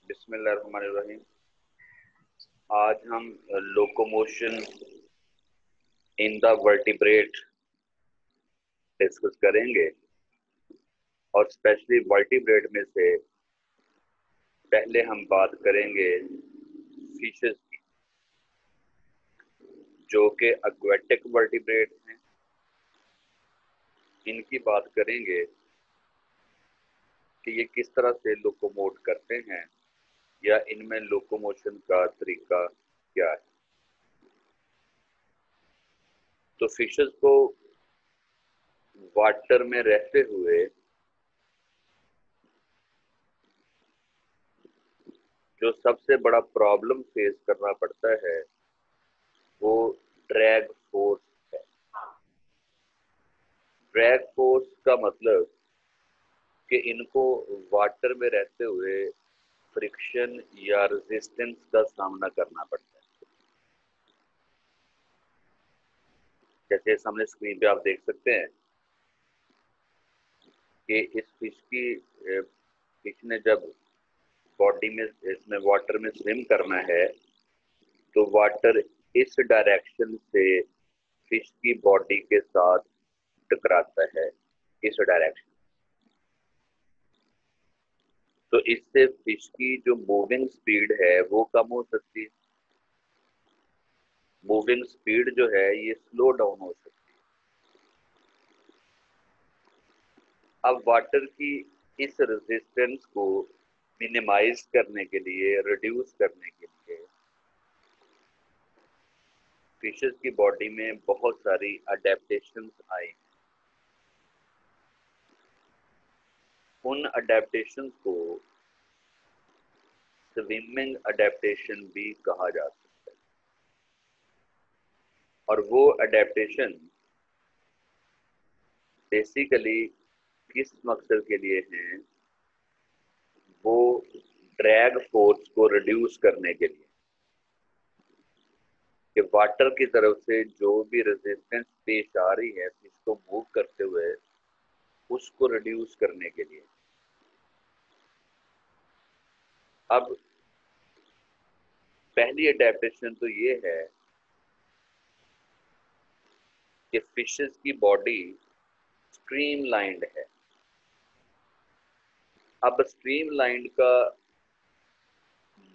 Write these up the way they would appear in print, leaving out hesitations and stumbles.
बिस्मिल्लाहिर्रहमानिर्रहीम। आज हम locomotion in the vertebrate discuss करेंगे और स्पेशली वर्टिब्रेट में से पहले हम बात करेंगे फिशेस की, जो कि एक्वेटिक वर्टिब्रेट हैं। इनकी बात करेंगे कि ये किस तरह से लोकोमोट करते हैं या इनमें लोकोमोशन का तरीका क्या है। तो फिशेस को वाटर में रहते हुए जो सबसे बड़ा प्रॉब्लम फेस करना पड़ता है वो ड्रैग फोर्स है। ड्रैग फोर्स का मतलब कि इनको वाटर में रहते हुए फ्रिक्शन या रेजिस्टेंस का सामना करना पड़ता है। जैसे सामने स्क्रीन पे आप देख सकते हैं कि इस फिश ने जब बॉडी में इसमें वाटर में स्विम करना है तो वाटर इस डायरेक्शन से फिश की बॉडी के साथ टकराता है, इस डायरेक्शन। तो इससे फिश की जो मूविंग स्पीड है वो कम हो सकती है। मूविंग स्पीड जो है ये स्लो डाउन हो सकती है। अब वाटर की इस रेजिस्टेंस को मिनिमाइज करने के लिए, रिड्यूस करने के लिए फिशेस की बॉडी में बहुत सारी अडेप्टेशंस आई। उन अडेप्टेशंस को स्विमिंग अडेप्टेशन भी कहा जा सकता है। और वो अडेप्टेशन बेसिकली किस मकसद के लिए हैं? वो ड्रैग फोर्स को रिड्यूस करने के लिए, कि वाटर की तरफ से जो भी रेजिस्टेंस पेश आ रही है इसको मूव करते हुए उसको रिड्यूस करने के लिए। अब पहली अडेप्टेशन तो ये है कि फिशेस की बॉडी स्ट्रीमलाइंड है। अब स्ट्रीमलाइंड का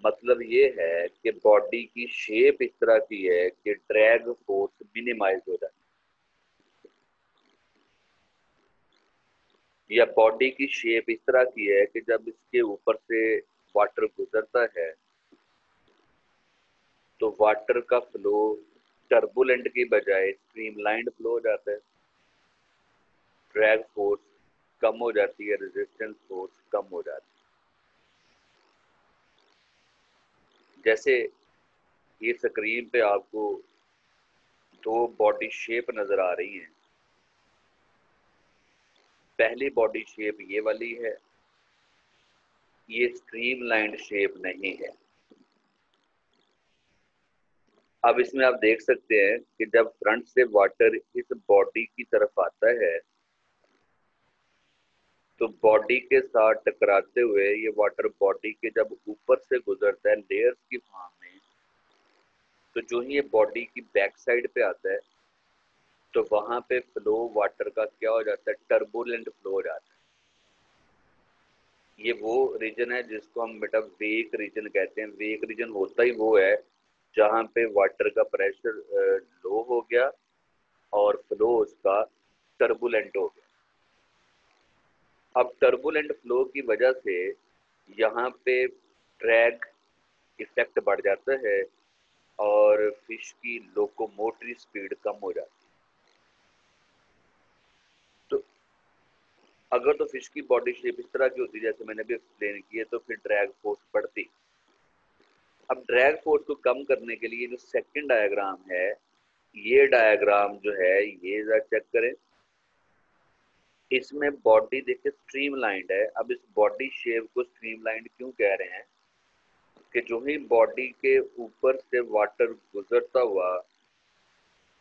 मतलब ये है कि बॉडी की शेप इस तरह की है कि ड्रैग फोर्स मिनिमाइज हो जाए, या बॉडी की शेप इस तरह की है कि जब इसके ऊपर से वाटर गुजरता है तो वाटर का फ्लो टर्बुलेंट की बजाय स्ट्रीमलाइंड फ्लो हो जाता है। ड्रैग फोर्स कम हो जाती है, रेजिस्टेंस फोर्स कम हो जाती है। जैसे ये स्क्रीन पे आपको दो बॉडी शेप नजर आ रही हैं। पहली बॉडी शेप ये वाली है, ये स्ट्रीमलाइंड शेप नहीं है। अब इसमें आप देख सकते हैं कि जब फ्रंट से वाटर इस बॉडी की तरफ आता है तो बॉडी के साथ टकराते हुए ये वाटर बॉडी के जब ऊपर से गुजरता है लेयर्स की फॉर्म में, तो जो ही ये बॉडी की बैक साइड पे आता है तो वहां पे फ्लो वाटर का क्या हो जाता है? टर्बुलेंट फ्लो हो जाता है। ये वो रीजन है जिसको हम बेटा वेक रीजन कहते हैं। वेक रीजन होता ही वो है जहां पे वाटर का प्रेशर लो हो गया और फ्लो उसका टर्बुलेंट हो गया। अब टर्बुलेंट फ्लो की वजह से यहाँ पे ड्रैग इफेक्ट बढ़ जाता है और फिश की लोकोमोटरी स्पीड कम हो जाती है। तो अगर तो फिश की बॉडी शेप इस तरह की होती जैसे मैंने भी एक्सप्लेन की है तो फिर ड्रैग फोर्स बढ़ती। अब ड्रैग फोर्स को कम करने के लिए जो सेकंड डायग्राम है, ये डायग्राम जो है ये जरा चेक करें। इसमें बॉडी देखिए स्ट्रीमलाइंड है। अब इस बॉडी शेप को स्ट्रीमलाइंड क्यों कह रहे हैं? कि जो ही बॉडी के ऊपर से वाटर गुजरता हुआ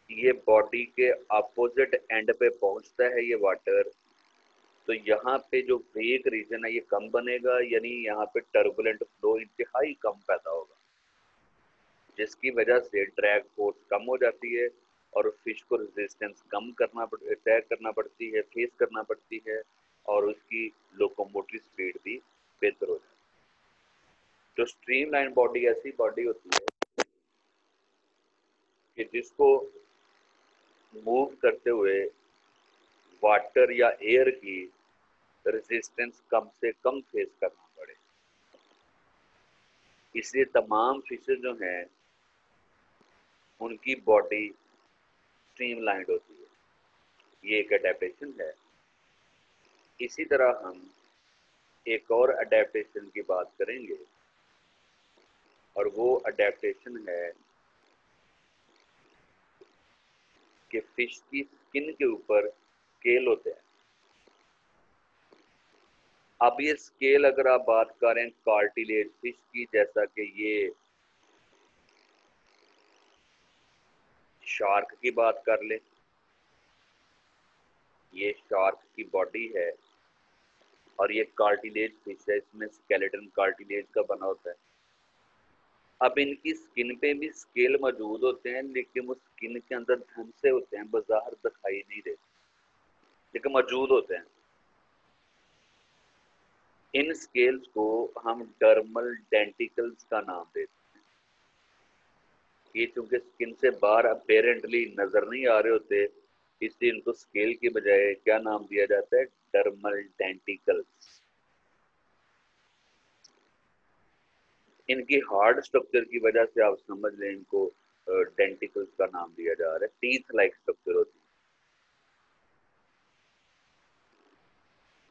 ये बॉडी के अपोजिट एंड पे पहुंचता है ये वाटर, तो यहाँ पे जो वेग रीजन है ये कम बनेगा, यानी यहाँ पे टर्बुलेंट फ्लो इंतहाई कम पैदा होगा, जिसकी वजह से ड्रैग फोर्स कम हो जाती है और फिश को रेजिस्टेंस कम तय करना पड़ती है, फेस करना पड़ती है, और उसकी लोकोमोटिव स्पीड भी बेहतर हो जाती है। तो स्ट्रीमलाइन बॉडी ऐसी बॉडी होती है कि जिसको मूव करते हुए वाटर या एयर की रेजिस्टेंस कम से कम फेस करना पड़े। इसलिए तमाम फिशेज जो हैं उनकी बॉडी स्ट्रीमलाइंड होती है, ये एक अडेप्टेशन है। इसी तरह हम एक और अडेप्टेशन की बात करेंगे, और वो अडेप्टेशन है कि फिश की स्किन के ऊपर स्केल होते हैं। अब ये स्केल अगर आप बात करें कार्टिलेज फिश की, जैसा कि ये शार्क की बात कर ले, ये शार्क की बॉडी है और ये कार्टिलेज फिश है, इसमें स्केलेटन कार्टिलेज का बना होता है। अब इनकी स्किन पे भी स्केल मौजूद होते हैं, लेकिन वो स्किन के अंदर धंसे होते हैं, बाहर दिखाई नहीं देते, लेकिन मौजूद होते हैं। इन स्केल्स को हम डर्मल डेंटिकल्स का नाम देते हैं। ये चूंकि स्किन से बाहर अपेरेंटली नजर नहीं आ रहे होते, इसलिए इनको स्केल की बजाय क्या नाम दिया जाता है, डर्मल डेंटिकल्स। इनकी हार्ड स्ट्रक्चर की वजह से आप समझ लें इनको डेंटिकल्स का नाम दिया जा रहा है। टीथ लाइक स्ट्रक्चर होती है।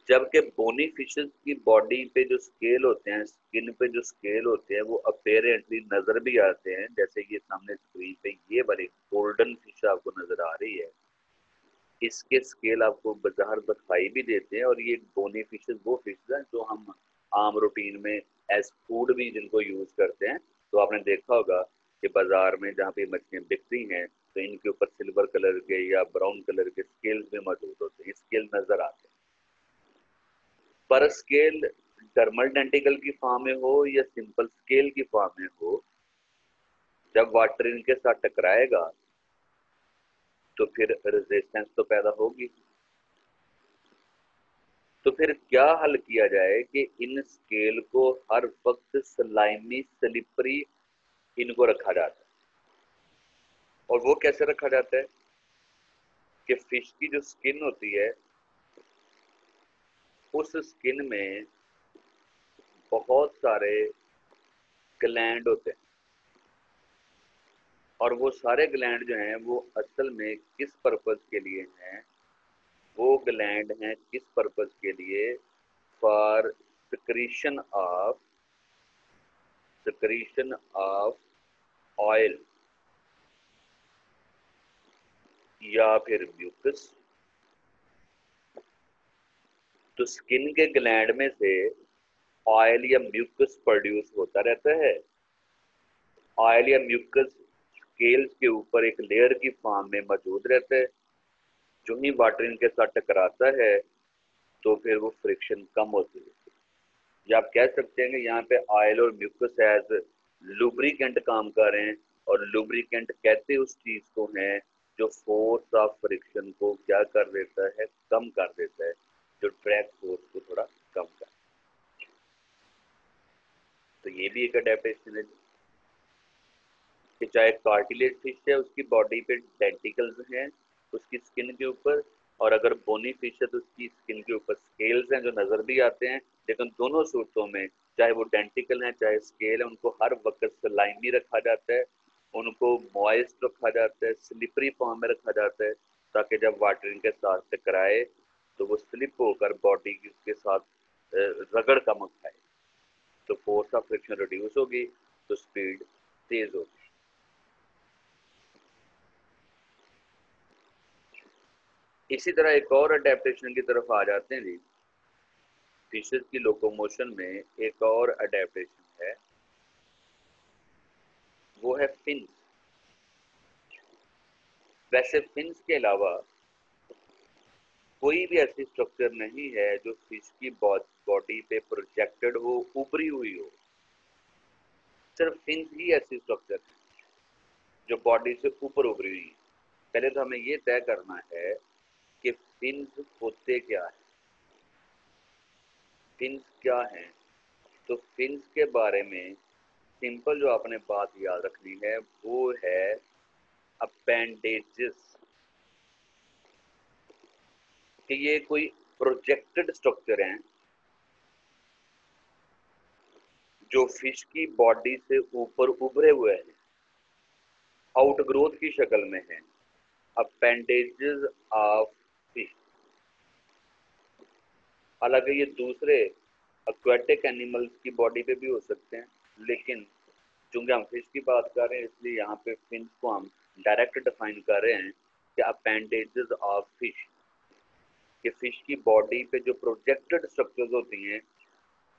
जबकि बोनी फिशेस की बॉडी पे जो स्केल होते हैं, स्किन पे जो स्केल होते हैं, वो अपेरेंटली नजर भी आते हैं, जैसे ये सामने स्क्रीन पे ये वाली गोल्डन फिश आपको नजर आ रही है, इसके स्केल आपको बाहर दिखाई भी देते हैं। और ये बोनी फिशेस वो फिशेस हैं जो हम आम रूटीन में एज फूड भी जिनको यूज करते हैं। तो आपने देखा होगा कि बाजार में जहाँ पे मछलियाँ बिकती हैं तो इनके ऊपर सिल्वर कलर के या ब्राउन कलर के स्केल्स भी मौजूद होते हैं, स्केल नजर आते हैं। पर स्केल डर्मल डेंटिकल की फॉर्म में हो या सिंपल स्केल की फॉर्म में हो, जब वाटर इनके साथ टकराएगा तो फिर रेजिस्टेंस तो पैदा होगी। तो फिर क्या हल किया जाए कि इन स्केल को हर वक्त स्लाइमी स्लिपरी इनको रखा जाता है। और वो कैसे रखा जाता है कि फिश की जो स्किन होती है, उस स्किन में बहुत सारे ग्लैंड होते हैं, और वो सारे ग्लैंड जो हैं वो असल में किस पर्पज के लिए हैं, वो ग्लैंड हैं किस पर्पज के लिए, फॉर सिक्रीशन ऑफ ऑयल या फिर म्यूकस। तो स्किन के ग्लैंड में से ऑयल या म्यूकस प्रोड्यूस होता रहता है। ऑयल या म्यूकस स्केल्स के ऊपर एक लेयर की फॉर्म में मौजूद रहता है। जो ही वाटर इनके साथ टकराता है तो फिर वो फ्रिक्शन कम होती है, या आप कह सकते हैं कि यहाँ पे ऑयल और म्यूकस एज लुब्रिकेंट काम कर रहे हैं। और लुब्रिकेंट कहते उस चीज को हैं जो फोर्स ऑफ फ्रिक्शन को क्या कर देता है, कम कर देता है, जो ड्रैग फोर्स को थोड़ा कम कर। तो ये भी एक अडेप्टेशन है कि चाहे कार्टिलेज फिश है उसकी बॉडी पे डेंटिकल्स हैं उसकी स्किन के ऊपर, और अगर बोनी फिश है तो उसकी स्किन के ऊपर स्केल्स हैं जो नजर भी आते हैं। लेकिन दोनों सूरतों में चाहे वो डेंटिकल हैं चाहे स्केल है, उनको हर वक्त स्लाइमी रखा जाता है, उनको मॉइस्ट रखा जाता है, स्लिपरी फॉर्म में रखा जाता है, ताकि जब वाटर इनके साथ टकराए तो वो स्लिप होकर बॉडी के साथ रगड़ कम खाए, तो फोर्स ऑफ फ्रिक्शन रिड्यूस होगी, तो स्पीड तेज होगी। इसी तरह एक और अडेप्टेशन की तरफ आ जाते हैं जी। फिशेज की लोकोमोशन में एक और अडेप्टेशन है, वो है फिन्स। वैसे फिन्स के अलावा कोई भी ऐसी स्ट्रक्चर नहीं है जो फिश की बॉडी पे प्रोजेक्टेड हो, उभरी हुई हो। सिर्फ फिन्स ही ऐसी स्ट्रक्चर है जो बॉडी से ऊपर उभरी हुई है। पहले तो हमें ये तय करना है कि फिन्स होते क्या है, फिन्स क्या है। तो फिन्स के बारे में सिंपल जो आपने बात याद रखनी है वो है अपेंडेजेस, कि ये कोई प्रोजेक्टेड स्ट्रक्चर हैं जो फिश की बॉडी से ऊपर उभरे हुए हैं, आउटग्रोथ की शक्ल में है। Appendages of fish. हालांकि ये दूसरे एक्वेटिक एनिमल्स की बॉडी पे भी हो सकते हैं, लेकिन चूंकि हम फिश की बात कर रहे हैं इसलिए यहाँ पे फिन्स को हम डायरेक्ट डिफाइन कर रहे हैं कि अपेंडेजेस ऑफ फिश, कि फिश की बॉडी पे जो प्रोजेक्टेड स्ट्रक्चर्स होती हैं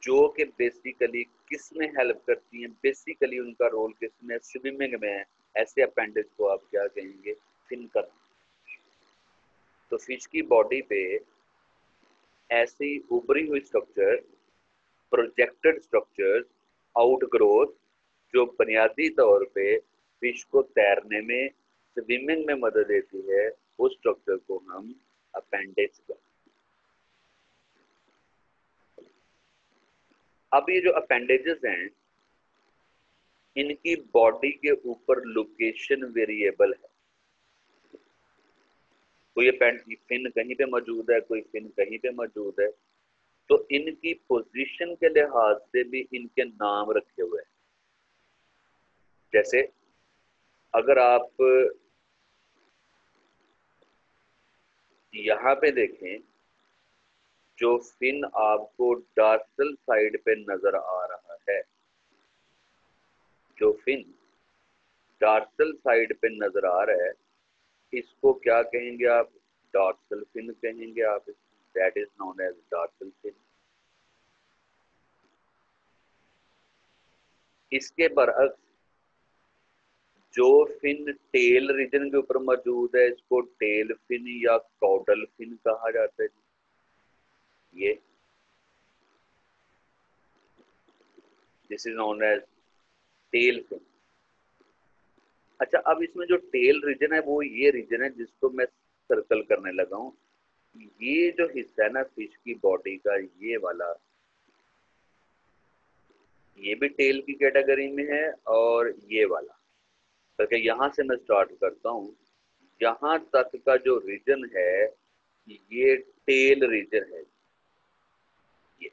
जो कि बेसिकली किस में हेल्प करती हैं, बेसिकली उनका रोल किस में, स्विमिंग में है, ऐसे अपेंडेज को आप क्या कहेंगे, फिन कर। तो फिश की बॉडी पे ऐसी उभरी हुई स्ट्रक्चर, प्रोजेक्टेड स्ट्रक्चर्स, आउटग्रोथ, जो बुनियादी तौर पे फिश को तैरने में, स्विमिंग में मदद देती है, उस स्ट्रक्चर को हम अपेंडेज कहते हैं। अब ये जो अपेंडेजेस हैं इनकी बॉडी के ऊपर लोकेशन वेरिएबल है। कोई फिन कहीं पे मौजूद है, कोई फिन कहीं पे मौजूद है, तो इनकी पोजीशन के लिहाज से भी इनके नाम रखे हुए हैं। जैसे अगर आप यहाँ पे देखें, जो फिन आपको डॉर्सल साइड पे नजर आ रहा है, जो फिन डॉर्सल साइड पे नजर आ रहा है, इसको क्या कहेंगे आप, डॉर्सल फिन कहेंगे आप। That is known as dorsal fin. इसके बरअक्स जो फिन टेल रीजन के ऊपर मौजूद है इसको टेल फिन या कॉडल फिन कहा जाता है। ये this is known as tail fin. अच्छा, अब इसमें जो टेल रीजन है वो ये रीजन है जिसको मैं सर्कल करने लगा हूं। ये जो हिस्सा है ना फिश की बॉडी का, ये वाला, ये भी टेल की कैटेगरी में है, और ये वाला, करके यहां से मैं स्टार्ट करता हूं। यहां तक का जो रीजन है ये टेल रीजन है, ये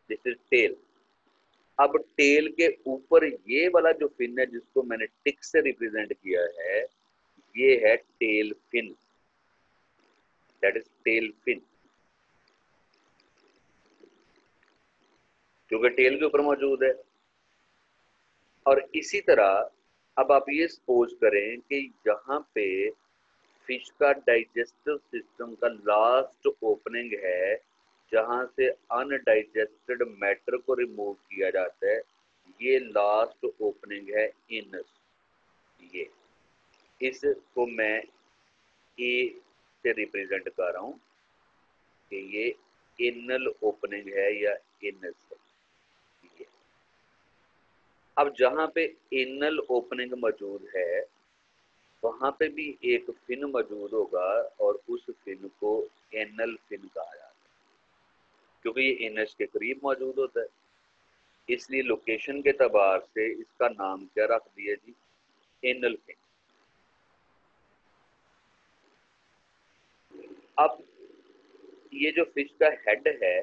दिस इज टेल। अब टेल के ऊपर ये वाला जो फिन है जिसको मैंने टिक से रिप्रेजेंट किया है, ये है tail fin, that is tail fin, क्योंकि टेल के ऊपर मौजूद है। और इसी तरह अब आप ये सपोज करें कि यहाँ पे फिश का डाइजेस्टिव सिस्टम का लास्ट ओपनिंग है जहां से अनडाइजेस्टेड मैटर को रिमूव किया जाता है, ये लास्ट ओपनिंग है इनस। ये इसको मैं ए से रिप्रेजेंट कर रहा हूं कि ये इनल ओपनिंग है या इनस है। ये अब जहां पे इनल ओपनिंग मौजूद है वहां पे भी एक फिन मौजूद होगा और उस फिन को एनल फिन कहा जाता है, क्योंकि ये एनस के करीब मौजूद होता है, इसलिए लोकेशन के तबार से इसका नाम क्या रख दिया जी, एनल फिन। अब ये जो फिश का हेड है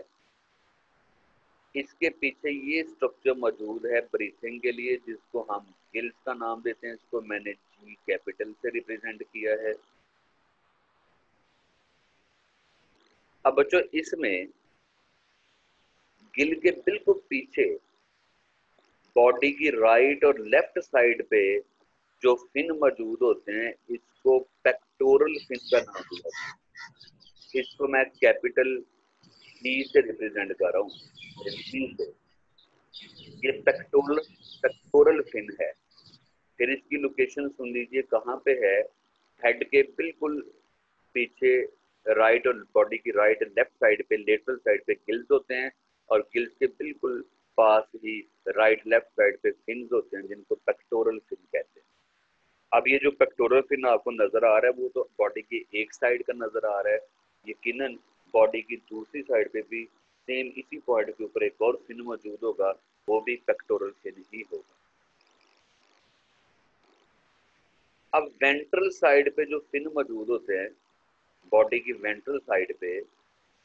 इसके पीछे ये स्ट्रक्चर मौजूद है ब्रीथिंग के लिए, जिसको हम गिल्स का नाम देते हैं। इसको मैंने जी कैपिटल से रिप्रेजेंट किया है। अब बच्चों इसमें गिल के बिल्कुल पीछे बॉडी की राइट और लेफ्ट साइड पे जो फिन मौजूद होते हैं इसको पेक्टोरल फिन का नाम दिया है। इसको मैं कैपिटल डी से रिप्रेजेंट कर रहा हूँ, डी से। ये पेक्टोरल फिन है। फिर इसकी लोकेशन सुन लीजिए कहाँ पे है, हेड के बिल्कुल पीछे राइट और बॉडी की राइट लेफ्ट साइड पे लेटरल साइड पे गिल्स होते हैं और गिल्स के बिल्कुल पास ही राइट लेफ्ट साइड पे फिन्स होते हैं जिनको पेक्टोरल फिन कहते हैं। अब ये जो पेक्टोरल फिन आपको नजर आ रहा है वो तो बॉडी की एक साइड का नजर आ रहा है, यकीनन बॉडी की दूसरी साइड पे भी सेम इसी पॉइंट के ऊपर एक और फिन मौजूद होगा, वो भी पेक्टोरल फिन ही होगा। अब वेंट्रल साइड पे जो फिन मौजूद होते हैं बॉडी की वेंट्रल साइड पे,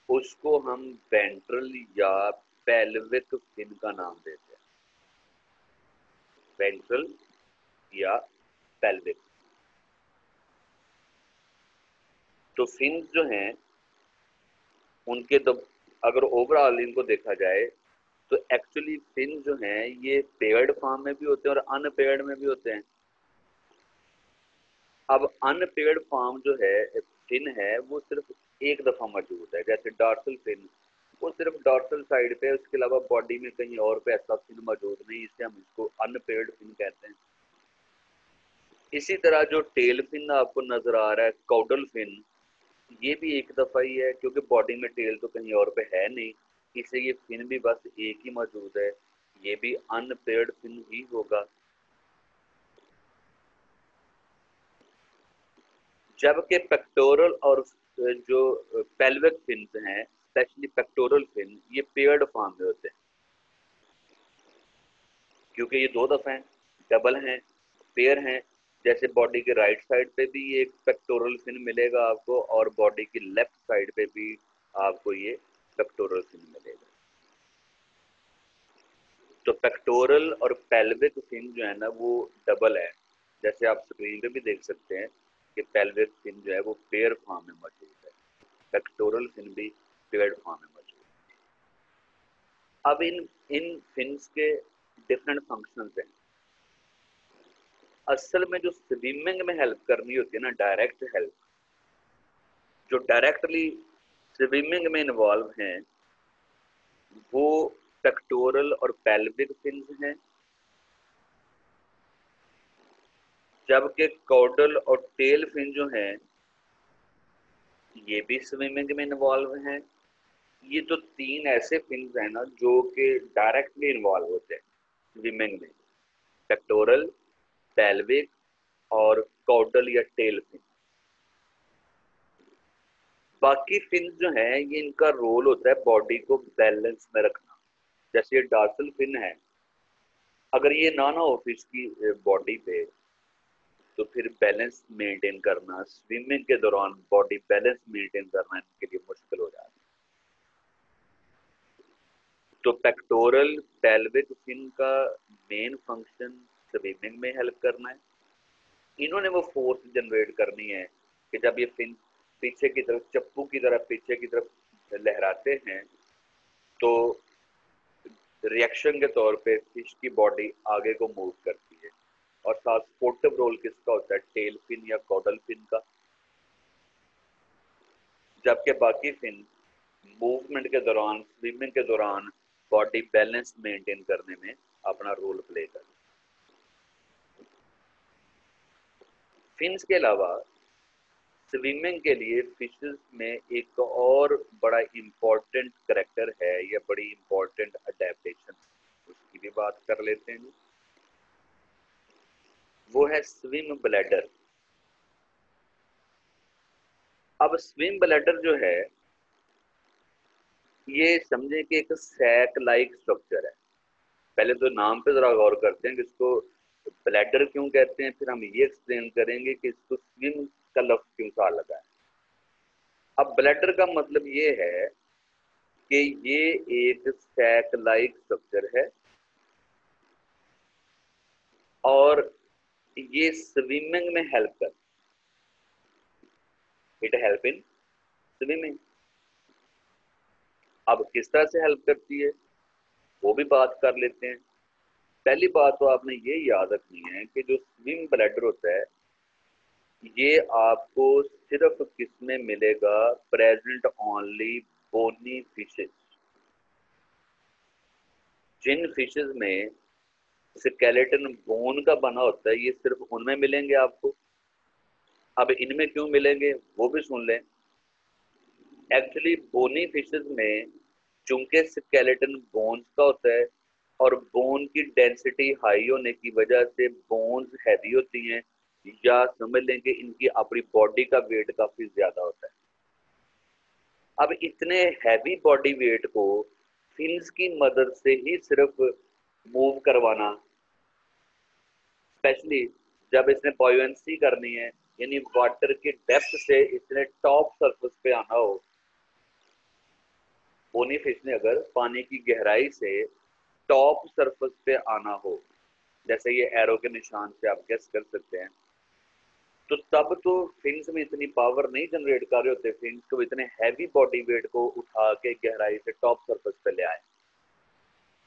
उसको हम वेंट्रल या पेल्विक फिन का नाम देते हैं। वेंट्रल या पेल्विक। तो फिन जो हैं उनके तो अगर ओवरऑल इनको देखा जाए तो एक्चुअली फिन जो हैं ये पेयर्ड फॉर्म में भी होते हैं और अनपेयर्ड में भी होते हैं। अब अनपेयर्ड फॉर्म जो है फिन है वो सिर्फ एक दफा मौजूद है, जैसे डॉर्सल फिन, वो सिर्फ डॉर्सल साइड पे, उसके अलावा बॉडी में कहीं और पे ऐसा फिन मौजूद नहीं, इसलिए हम इसको अनपेयर्ड फिन कहते हैं। इसी तरह जो टेल फिन आपको नजर आ रहा है कॉडल फिन, ये भी एक दफा ही है क्योंकि बॉडी में टेल तो कहीं और पे है नहीं, इसलिए ये फिन भी बस एक ही मौजूद है, ये भी अनपेयर्ड फिन ही होगा। जबकि पेक्टोरल और जो पेल्विक फिन्स हैं, स्पेशली पेक्टोरल फिन, ये पेयर्ड फॉर्म में होते हैं क्योंकि ये दो दफे हैं, डबल हैं, पेयर हैं। जैसे बॉडी के राइट साइड पे भी ये एक पेक्टोरल फिन मिलेगा आपको और बॉडी की लेफ्ट साइड पे भी आपको ये पेक्टोरल फिन मिलेगा। तो पेक्टोरल और पेल्विक फिन जो है ना वो डबल है, जैसे आप स्क्रीन पे भी देख सकते हैं कि पेल्विक फिन जो है वो पेयर फॉर्म में मौजूद है, पेक्टोरल फिन भी पेयर्ड फॉर्म में मौजूद है। अब इन इन फिन्स के डिफरेंट फंक्शंस हैं। असल में जो स्विमिंग में हेल्प करनी होती है ना, डायरेक्ट हेल्प, जो डायरेक्टली स्विमिंग में इन्वॉल्व हैं वो पेक्टोरल और पेल्विक फिन्स हैं, जबकि कॉडल और टेल फिन जो हैं ये भी स्विमिंग में इन्वॉल्व हैं। ये तो तीन ऐसे फिन्स हैं ना जो कि डायरेक्टली इन्वॉल्व होते हैं स्विमिंग में, पेक्टोरल, पेल्विक और कॉडल या टेल फिन। बाकी फिन जो है ये इनका रोल होता है बॉडी को बैलेंस में रखना। जैसे ये डॉर्सल फिन है, अगर ये ना हो फिश की बॉडी पे तो फिर बैलेंस मेंटेन करना, स्विमिंग के दौरान बॉडी बैलेंस मेंटेन करना इनके लिए मुश्किल हो जाता है। तो पेक्टोरल पेल्विक फिन का मेन फंक्शन स्विमिंग में हेल्प करना है। इन्होंने वो फोर्स जनरेट करनी है कि जब ये फिन पीछे की तरफ चप्पू की तरह पीछे की तरफ लहराते हैं तो रिएक्शन के तौर पे फिश की बॉडी आगे को मूव करती है। और साथ सपोर्टिव रोल किसका होता है, टेल फिन या कॉडल फिन का। जबकि बाकी फिन मूवमेंट के दौरान, स्विमिंग के दौरान बॉडी बैलेंस मेंटेन करने में अपना रोल प्ले करते हैं। फिन्स के अलावा स्विमिंग के लिए फिशेस में एक और बड़ा इम्पोर्टेंट करेक्टर है या बड़ी इम्पोर्टेंट अडेप्टेशन, उसकी भी बात कर लेते हैं। वो है स्विम ब्लैडर। अब स्विम ब्लैडर जो है ये समझे कि एक सैक लाइक स्ट्रक्चर है। पहले तो नाम पे जरा गौर करते हैं कि इसको ब्लैडर क्यों कहते हैं, फिर हम ये एक्सप्लेन करेंगे कि इसको स्विम का लफ्ज क्यों कहा लगा है। अब ब्लैडर का मतलब ये है कि ये एक सैक लाइक स्ट्रक्चर है और ये स्विमिंग में हेल्प कर, इट हेल्प इन स्विमिंग। अब किस तरह से हेल्प करती है वो भी बात कर लेते हैं। पहली बात तो आपने ये याद रखनी है कि जो स्विम ब्लैडर होता है ये आपको सिर्फ किसमें मिलेगा, प्रेजेंट ओनली बोनी फिशेज। जिन फिशेज में स्केलेटन बोन का बना होता है ये सिर्फ उनमें मिलेंगे आपको। अब इनमें क्यों मिलेंगे वो भी सुन लें। एक्चुअली बोनी फिशेस में चूंकि स्केलेटन बोन्स का होता है और बोन की डेंसिटी हाई होने की वजह से बोन्स हैवी होती हैं, या समझ लें कि इनकी अपनी बॉडी का वेट काफी ज्यादा होता है। अब इतने हैवी बॉडी वेट को फिन्स की मदद से ही सिर्फ मूव करवाना, स्पेशली जब इसने बॉयंसी करनी है, यानी वाटर के डेप्थ से इसने टॉप सरफेस पे आना हो, बोनी फिश ने अगर पानी की गहराई से टॉप सरफेस पे आना हो, जैसे ये एरो के निशान से आप गेस कर सकते हैं, तो तब तो फिन्स में इतनी पावर नहीं जनरेट कर रहे होते फिन्स को इतने हैवी बॉडी वेट को उठा के गहराई से टॉप सरफेस पे ले आए।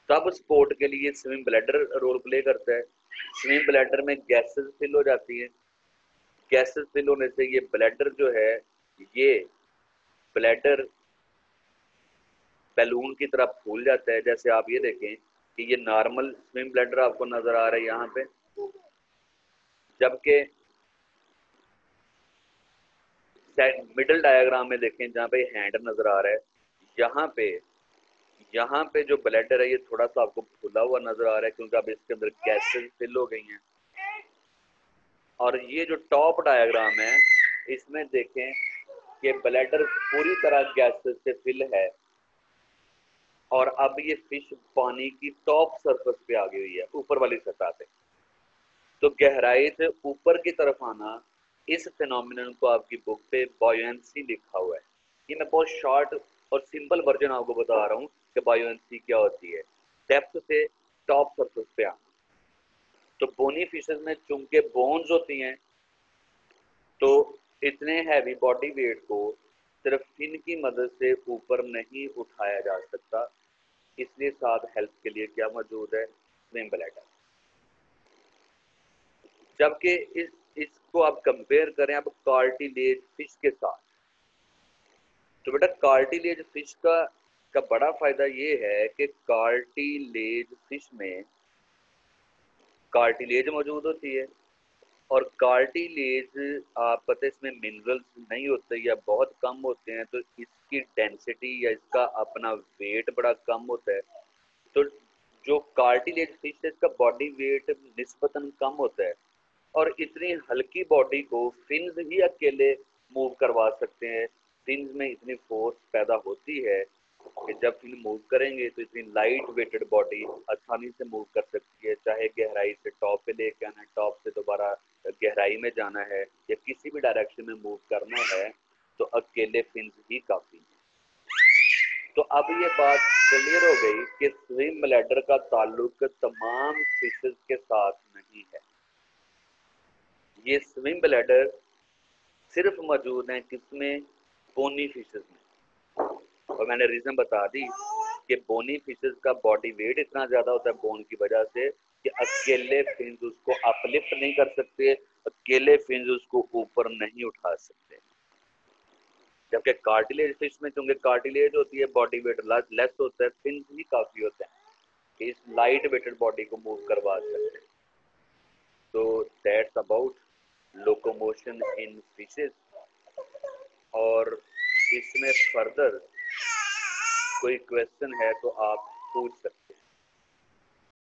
तब स्पोर्ट के लिए स्विम ब्लैडर रोल प्ले करता है। स्विम ब्लैडर में गैसेस फिल हो जाती है, गैसेस फिल होने से ये ब्लैडर जो है, ये ब्लैडर बैलून की तरह फूल जाता है। जैसे आप ये देखें कि ये नॉर्मल स्विम ब्लैडर आपको नजर आ रहा है यहाँ पे, जबकि मिडल डायग्राम में देखें जहाँ पे हैंड नजर आ रहा है, यहाँ पे जो ब्लैडर है ये थोड़ा सा आपको फूला हुआ नजर आ रहा है क्योंकि अब इसके अंदर गैसेस फिल हो गई हैं। और ये जो टॉप डायग्राम है इसमें देखें कि ब्लैडर पूरी तरह गैसेस से फिल है और अब ये फिश पानी की टॉप सरफेस पे आ गई हुई है, ऊपर वाली सतह पे। तो गहराई से ऊपर की तरफ आना, इस फिनोमिनन को आपकी बुक पे बॉयंसी लिखा हुआ है। ये मैं बहुत शॉर्ट और सिंपल वर्जन आपको बता रहा हूँ कि बॉयंसी क्या होती है, डेप्थ से टॉप सरफेस पे आना। तो बोनी फिशेस में चूंकि बोन्स होती हैं, तो इतने हैवी बॉडी वेट को सिर्फ फिन की मदद से ऊपर नहीं उठाया जा सकता, इसलिए साथ हेल्प के लिए क्या मौजूद है, स्विम ब्लैडर। जबकि इसको आप कंपेयर करें अब कार्टिलेज फिश के साथ, तो बेटा कार्टिलेज फिश का बड़ा फायदा ये है कि कार्टिलेज फिश में कार्टिलेज मौजूद होती है, और कार्टिलेज आप पता है इसमें मिनरल्स नहीं होते या बहुत कम होते हैं, तो इसकी डेंसिटी या इसका अपना वेट बड़ा कम होता है। तो जो कार्टिलेज फिश है इसका बॉडी वेट निस्बतन कम होता है, और इतनी हल्की बॉडी को फिन्स ही अकेले मूव करवा सकते हैं। फिन्स में इतनी फोर्स पैदा होती है कि जब फिन मूव करेंगे तो इतनी लाइट वेटेड बॉडी आसानी से मूव कर सकती है, चाहे गहराई से टॉप पे लेके आना है, टॉप से दोबारा गहराई में जाना है, या किसी भी डायरेक्शन में मूव करना है, तो अकेले फिन्स ही काफी है। तो अब ये बात क्लियर हो गई कि स्विम ब्लैडर का ताल्लुक तमाम फिशेस के साथ नहीं है। ये स्विम ब्लैडर सिर्फ मौजूद है किसमें, बोनी फिशेस में। और मैंने रीजन बता दी कि बोनी फिशेस का बॉडी वेट इतना ज्यादा होता है बोन की वजह से कि अकेले फिन्स उसको अपलिफ्ट नहीं कर सकते, अकेले फिन्स उसको ऊपर नहीं उठा सकते। जबकि कार्टिलेज फिश में चूंकि कार्टिलेज होती है, बॉडी वेट लेस होता है, फिन्स भी काफी होते हैं कि इस लाइट वेटेड बॉडी को मूव करवा सकते हैं। तो that's about locomotion in fishes. और इसमें फर्दर कोई क्वेश्चन है तो आप पूछ सकते हैं।